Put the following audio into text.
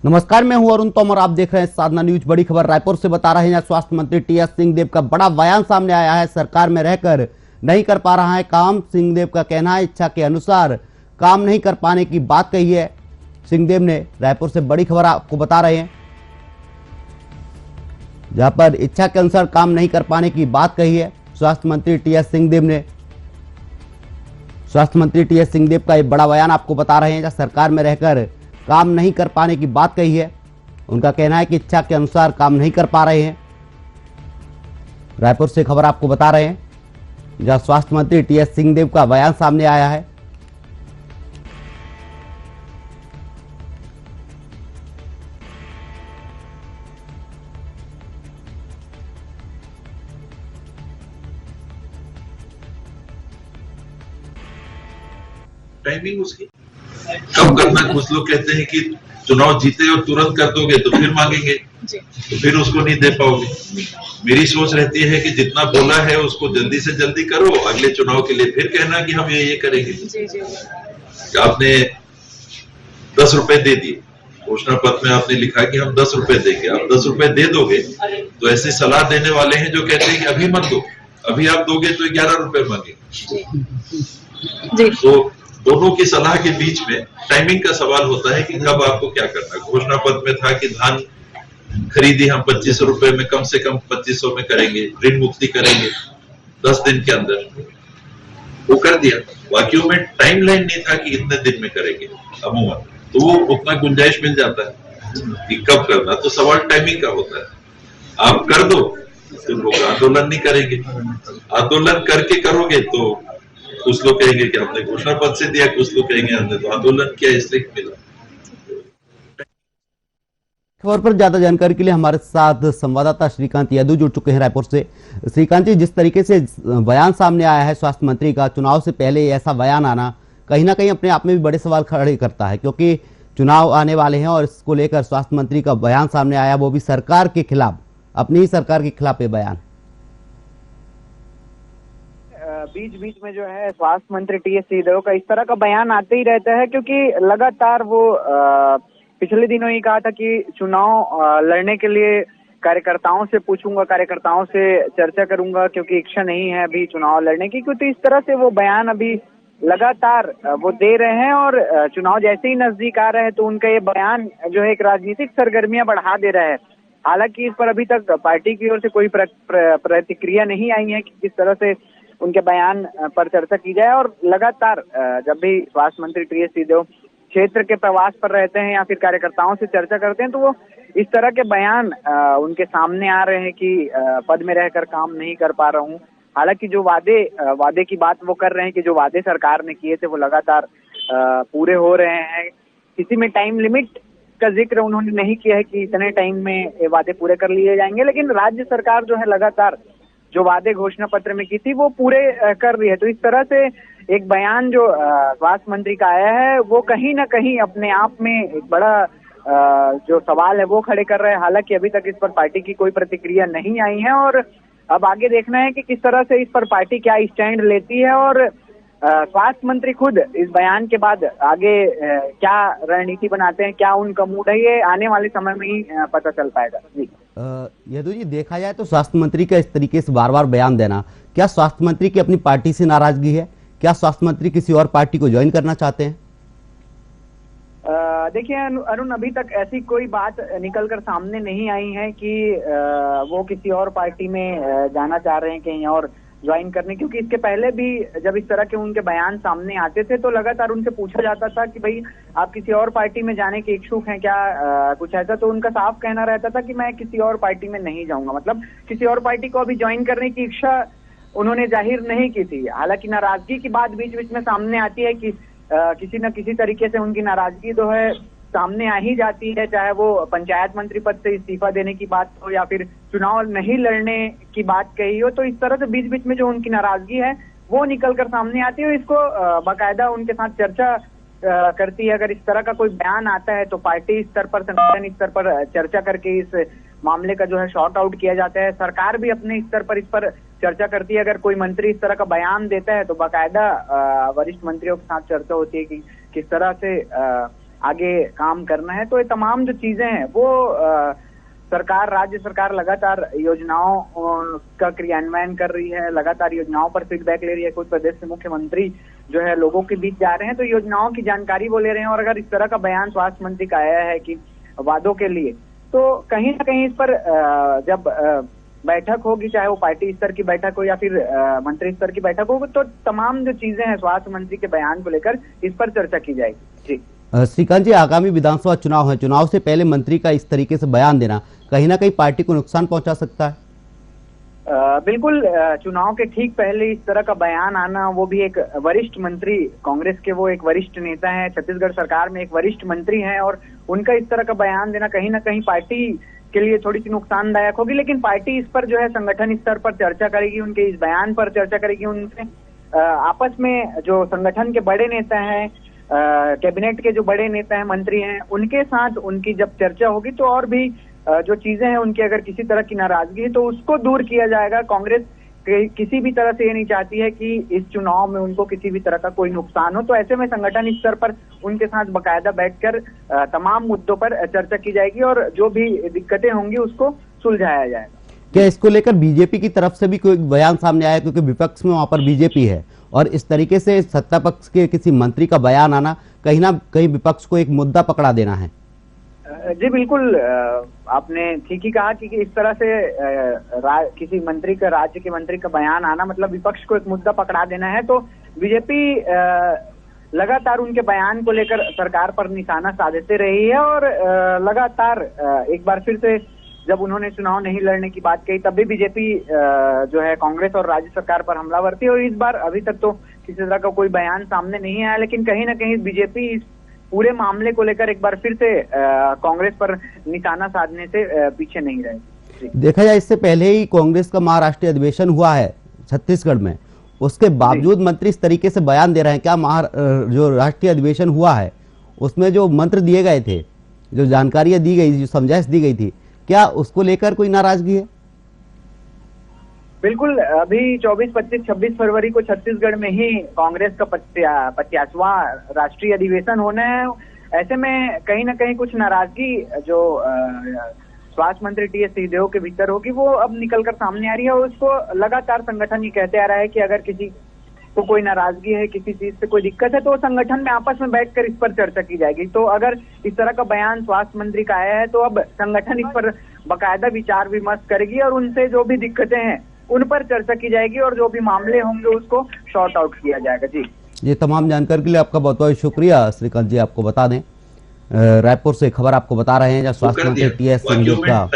नमस्कार, मैं हूं अरुण तोमर। आप देख रहे हैं साधना न्यूज। बड़ी खबर रायपुर से बता रहे हैं। स्वास्थ्य मंत्री टी.एस. सिंहदेव का बड़ा बयान सामने आया है। सरकार में रहकर नहीं कर पा रहा है काम। सिंहदेव का कहना है इच्छा के अनुसार काम नहीं कर पाने की बात कही है। सिंहदेव ने रायपुर से बड़ी खबर आपको बता रहे हैं, जहां पर इच्छा के अनुसार काम नहीं कर पाने की बात कही है स्वास्थ्य मंत्री टी.एस. सिंहदेव ने। स्वास्थ्य मंत्री टी.एस. सिंहदेव का एक बड़ा बयान आपको बता रहे हैं, जहां सरकार में रहकर काम नहीं कर पाने की बात कही है। उनका कहना है कि इच्छा के अनुसार काम नहीं कर पा रहे हैं। रायपुर से खबर आपको बता रहे हैं, जहां स्वास्थ्य मंत्री टी.एस. सिंहदेव का बयान सामने आया है। टाइमिंग उसकी कब करना। कुछ लोग कहते हैं कि चुनाव जीते और तुरंत कर दोगे तो फिर मांगेंगे, तो फिर उसको नहीं दे पाओगे। मेरी सोच रहती है कि जितना बोला है उसको जल्दी से जल्दी करो, अगले चुनाव के लिए फिर कहना कि हम ये करेंगे। आपने 10 रुपए दे दिए, घोषणा पत्र में आपने लिखा कि हम 10 रुपए देंगे। आप 10 रुपए दे दोगे तो ऐसी सलाह देने वाले हैं जो कहते हैं कि अभी मत दो, अभी आप दोगे तो 11 रुपए मांगेंगे। तो दोनों की सलाह के बीच में टाइमिंग का सवाल होता है कि कब आपको क्या करना है। घोषणा पत्र में था कि धान खरीदी हम 2500 रुपए में, कम से कम 2500 में करेंगे, ऋण मुक्ति करेंगे 10 दिन के अंदर, वो कर दिया। बाकियों में टाइम लाइन नहीं था कि इतने दिन में करेंगे अमूमन, तो वो उतना गुंजाइश मिल जाता है कि कब करना। तो सवाल टाइमिंग का होता है। आप कर दो तो लोग आंदोलन नहीं करेंगे, आंदोलन करके करोगे तो कुछ लोग कहेंगे कि हमने घोषणा पत्र से दिया, कुछ लोग कहेंगे हमने तो आंदोलन किया इसलिए मिला। खबर पर ज्यादा जानकारी के लिए हमारे साथ संवाददाता श्रीकांत यादव जुड़ चुके हैं रायपुर से। श्रीकांत जी, जिस तरीके से बयान सामने आया है स्वास्थ्य मंत्री का, चुनाव से पहले ऐसा बयान आना कहीं ना कहीं अपने आप में भी बड़े सवाल खड़े करता है, क्योंकि चुनाव आने वाले हैं और इसको लेकर स्वास्थ्य मंत्री का बयान सामने आया, वो भी सरकार के खिलाफ, अपनी ही सरकार के खिलाफ ये बयान। बीच बीच में जो है स्वास्थ्य मंत्री टी.एस. सिंहदेव का इस तरह का बयान आते ही रहता है, क्योंकि लगातार वो पिछले दिनों ही कहा था कि चुनाव लड़ने के लिए कार्यकर्ताओं से पूछूंगा, कार्यकर्ताओं से चर्चा करूंगा, क्योंकि इच्छा नहीं है अभी चुनाव लड़ने की। क्योंकि इस तरह से वो बयान अभी लगातार वो दे रहे हैं और चुनाव जैसे ही नजदीक आ रहे हैं तो उनका ये बयान जो है एक राजनीतिक सरगर्मियां बढ़ा दे रहा है। हालांकि इस पर अभी तक पार्टी की ओर से कोई प्रतिक्रिया नहीं आई है कि किस तरह से उनके बयान पर चर्चा की जाए। और लगातार जब भी स्वास्थ्य मंत्री टी.एस. सिंहदेव क्षेत्र के प्रवास पर रहते हैं या फिर कार्यकर्ताओं से चर्चा करते हैं तो वो इस तरह के बयान उनके सामने आ रहे हैं कि पद में रहकर काम नहीं कर पा रहा हूँ। हालांकि जो वादे की बात वो कर रहे हैं कि जो वादे सरकार ने किए थे वो लगातार पूरे हो रहे हैं। किसी में टाइम लिमिट का जिक्र उन्होंने नहीं किया है कि इतने टाइम में ये वादे पूरे कर लिए जाएंगे, लेकिन राज्य सरकार जो है लगातार जो वादे घोषणा पत्र में की थी वो पूरे कर रही है। तो इस तरह से एक बयान जो स्वास्थ्य मंत्री का आया है वो कहीं ना कहीं अपने आप में एक बड़ा जो सवाल है वो खड़े कर रहे हैं। हालांकि अभी तक इस पर पार्टी की कोई प्रतिक्रिया नहीं आई है और अब आगे देखना है कि किस तरह से इस पर पार्टी क्या स्टैंड लेती है और स्वास्थ्य मंत्री खुद इस बयान के बाद आगे क्या रणनीति बनाते हैं, क्या उनका मूड है, ये आने वाले समय में ही पता चल पाएगा। जी यदु जी, देखा जाए तो स्वास्थ्य मंत्री का इस तरीके से बार बार बयान देना, क्या स्वास्थ्य मंत्री की अपनी पार्टी से नाराजगी है? क्या स्वास्थ्य मंत्री किसी और पार्टी को ज्वाइन करना चाहते हैं? देखिए अरुण, अभी तक ऐसी कोई बात निकलकर सामने नहीं आई है कि वो किसी और पार्टी में जाना चाह रहे हैं, कहीं और ज्वाइन करने। क्योंकि इसके पहले भी जब इस तरह के उनके बयान सामने आते थे तो लगातार उनसे पूछा जाता था कि भाई आप किसी और पार्टी में जाने के इच्छुक हैं क्या, कुछ ऐसा। तो उनका साफ कहना रहता था कि मैं किसी और पार्टी में नहीं जाऊंगा। मतलब किसी और पार्टी को अभी ज्वाइन करने की इच्छा उन्होंने जाहिर नहीं की थी। हालांकि नाराजगी की बात बीच बीच में सामने आती है कि किसी न किसी तरीके से उनकी नाराजगी जो है सामने आ ही जाती है, चाहे वो पंचायत मंत्री पद से इस्तीफा देने की बात हो या फिर चुनाव नहीं लड़ने की बात कही हो। तो इस तरह से बीच बीच में जो उनकी नाराजगी है वो निकलकर सामने आती है। इसको बाकायदा उनके साथ चर्चा करती है। अगर इस तरह का कोई बयान आता है तो पार्टी स्तर पर, संगठन स्तर पर चर्चा करके इस मामले का जो है शॉर्ट आउट किया जाता है। सरकार भी अपने स्तर पर इस पर चर्चा करती है। अगर कोई मंत्री इस तरह का बयान देता है तो बाकायदा वरिष्ठ मंत्रियों के साथ चर्चा होती है कि किस तरह से आगे काम करना है। तो ये तमाम जो चीजें हैं वो सरकार, राज्य सरकार लगातार योजनाओं का क्रियान्वयन कर रही है, लगातार योजनाओं पर फीडबैक ले रही है। कुछ प्रदेश के मुख्यमंत्री जो है लोगों के बीच जा रहे हैं, तो योजनाओं की जानकारी वो ले रहे हैं। और अगर इस तरह का बयान स्वास्थ्य मंत्री का आया है कि वादों के लिए, तो कहीं ना कहीं इस पर जब बैठक होगी, चाहे वो पार्टी स्तर की बैठक हो या फिर मंत्री स्तर की बैठक हो, तो तमाम जो चीजें हैं स्वास्थ्य मंत्री के बयान को लेकर इस पर चर्चा की जाएगी। जी श्रीकांत जी, आगामी विधानसभा चुनाव है, चुनाव से पहले मंत्री का इस तरीके से बयान देना कहीं ना कहीं पार्टी को नुकसान पहुंचा सकता है। बिल्कुल, चुनाव के ठीक पहले इस तरह का बयान आना, वो भी एक वरिष्ठ मंत्री, कांग्रेस के वो एक वरिष्ठ नेता हैं, छत्तीसगढ़ सरकार में एक वरिष्ठ मंत्री हैं, और उनका इस तरह का बयान देना कहीं ना कहीं पार्टी के लिए थोड़ी सी नुकसानदायक होगी। लेकिन पार्टी इस पर जो है संगठन स्तर पर चर्चा करेगी, उनके इस बयान पर चर्चा करेगी, उनसे आपस में जो संगठन के बड़े नेता हैं, कैबिनेट के जो बड़े नेता हैं, मंत्री हैं, उनके साथ उनकी जब चर्चा होगी तो और भी जो चीजें हैं उनकी अगर किसी तरह की नाराजगी है तो उसको दूर किया जाएगा। कांग्रेस किसी भी तरह से ये नहीं चाहती है कि इस चुनाव में उनको किसी भी तरह का कोई नुकसान हो। तो ऐसे में संगठन स्तर पर उनके साथ बकायदा बैठकर तमाम मुद्दों पर चर्चा की जाएगी और जो भी दिक्कतें होंगी उसको सुलझाया जाएगा। क्या इसको लेकर बीजेपी की तरफ से भी कोई बयान सामने आया, क्योंकि विपक्ष में वहां पर बीजेपी है और इस तरीके से सत्ता पक्ष के किसी मंत्री का बयान आना कहीं ना कहीं विपक्ष को एक मुद्दा पकड़ा देना है? जी बिल्कुल, आपने ठीक ही कहा कि इस तरह से किसी मंत्री का, राज्य के मंत्री का बयान आना मतलब विपक्ष को एक मुद्दा पकड़ा देना है। तो बीजेपी लगातार उनके बयान को लेकर सरकार पर निशाना साधते रही है और लगातार एक बार फिर से जब उन्होंने चुनाव नहीं लड़ने की बात कही तब भी बीजेपी जो है कांग्रेस और राज्य सरकार पर हमलावर थी। और इस बार अभी तक तो किसी तरह का कोई बयान सामने नहीं आया, लेकिन कहीं ना कहीं बीजेपी इस पूरे मामले को लेकर एक बार फिर से कांग्रेस पर निशाना साधने से पीछे नहीं रहे। देखा जाए इससे पहले ही कांग्रेस का महाराष्ट्रीय अधिवेशन हुआ है छत्तीसगढ़ में, उसके बावजूद मंत्री इस तरीके से बयान दे रहे हैं। क्या जो राष्ट्रीय अधिवेशन हुआ है उसमें जो मंत्र दिए गए थे, जो जानकारियां दी गई, जो समझाइश दी गई थी, क्या उसको लेकर कोई नाराजगी है? बिल्कुल, अभी 24, 25, 26 फरवरी को छत्तीसगढ़ में ही कांग्रेस का 50वां राष्ट्रीय अधिवेशन होना है। ऐसे में कहीं ना कहीं कुछ नाराजगी जो स्वास्थ्य मंत्री टीएस सिंहदेव के भीतर होगी वो अब निकलकर सामने आ रही है। और उसको लगातार संगठन ये कहते आ रहा है कि अगर किसी को कोई नाराजगी है, किसी चीज से कोई दिक्कत है तो संगठन में आपस में बैठकर इस पर चर्चा की जाएगी। तो अगर इस तरह का बयान स्वास्थ्य मंत्री का आया है तो अब संगठन इस पर बाकायदा विचार विमर्श करेगी और उनसे जो भी दिक्कतें हैं उन पर चर्चा की जाएगी और जो भी मामले होंगे उसको शॉर्ट आउट किया जाएगा। जी, ये तमाम जानकारी के लिए आपका बहुत बहुत शुक्रिया श्रीकांत जी। आपको बता दें, रायपुर से खबर आपको बता रहे हैं, जहाँ स्वास्थ्य मंत्री टीएस सिंहदेव का